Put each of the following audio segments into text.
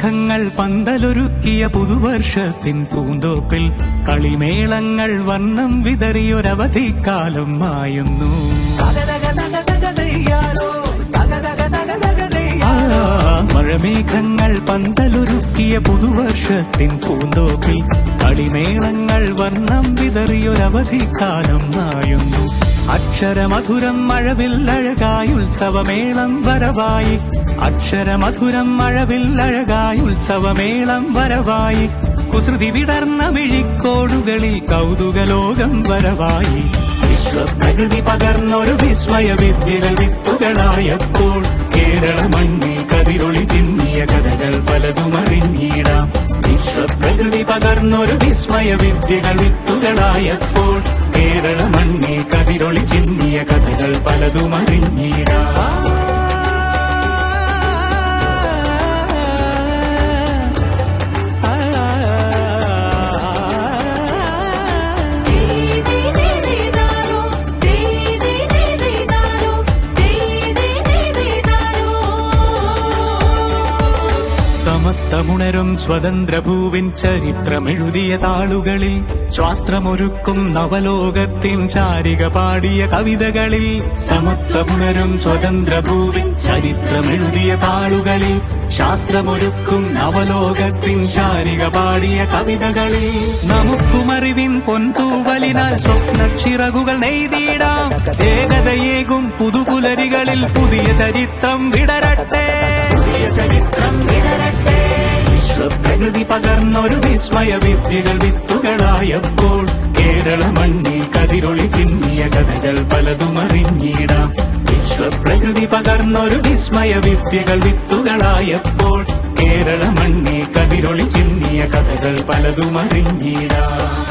മഴമേഘങ്ങൾ പന്തലൊരുക്കിയ പുതുവർഷത്തിൻ പൂന്തോപ്പിൽ കളിമേളങ്ങൾ വർണ്ണം വിതറിയൊരവധിക്കാലം മായുന്നു. മഴമേഘങ്ങൾ പന്തലൊരുക്കിയ പുതുവർഷത്തിൻ പൂന്തോപ്പിൽ കളിമേളങ്ങൾ വർണ്ണം വിതറിയൊരവധിക്കാലം മായുന്നു. അക്ഷരമധുരം മഴവില്ലഴകായി ഉത്സവമേളം വരവായി. അക്ഷരമധുരം മഴവില്ലഴകായി ഉത്സവമേളം വരവായി. കുസൃതി വിടർന്ന മിഴിക്കോടുകളിൽ കൗതുകലോകം വരവായി. വിശ്വപ്രകൃതി പകർന്നൊരു വിസ്മയ വിദ്യകൾ വിത്തുകളായപ്പോൾ കേരള മണ്ണിൽ കതിരൊളി ചിന്നിയ കഥകൾ പലതും അറിഞ്ഞിടാം. വിശ്വപ്രകൃതി പകർന്നൊരു വിസ്മയ വിദ്യകൾ വിത്തുകളായപ്പോൾ കേരള മണ്ണിൽ കതിരൊളി ചിന്നിയ കഥകൾ പലതും അറിഞ്ഞിടാം. സമത്വമുണരും സ്വതന്ത്രഭൂവിൻ ചരിത്രമെഴുതിയ താളുകളിൽ ശാസ്ത്രമൊരുക്കും നവലോകത്തിൻ ചാരിക പാടിയ കവിതകളിൽ. സമത്വമുണരും സ്വതന്ത്രഭൂവിൻ ചരിത്രമെഴുതിയ താളുകളിൽ ശാസ്ത്രമൊരുക്കും നവലോകത്തിൻ ചാരിക പാടിയ കവിതകളിൽ. നമുക്കുമറിവിൻ പൊൻതൂവലിനാൽ സ്വപ്നച്ചിറകുകൾ നെയ്തിടാം. ഏകതയേകും പുതുപുലരികളിൽ പുതിയ ചരിത്രം വിടരട്ടെ. വിശ്വപ്രകൃതി പകർന്നൊരു വിസ്മയ വിദ്യകൾ വിത്തുകളായപ്പോൾ കേരള മണ്ണിൽ കതിരൊളി ചിന്നിയ കഥകൾ പലതും അറിഞ്ഞിടാം. വിശ്വപ്രകൃതി പകർന്നൊരു വിസ്മയ വിദ്യകൾ വിത്തുകളായപ്പോൾ കേരള മണ്ണിൽ കതിരൊളി ചിന്നിയ കഥകൾ പലതും അറിഞ്ഞിടാം.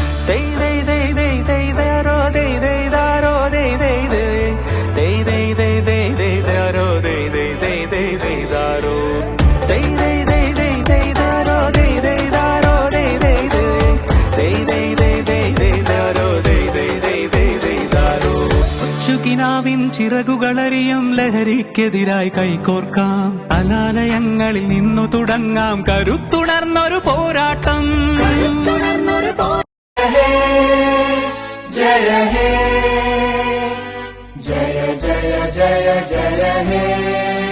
കിനാവിൻ ചിറകുകളറിയും ലഹരിക്കെതിരായി കൈകോർക്കാം. അനാലയങ്ങളിൽ നിന്നു തുടങ്ങാം കരുത്തുണർന്നൊരു പോരാട്ടം. ജയ ഹേ ജയ ജയ ജയ ജയ ഹേ.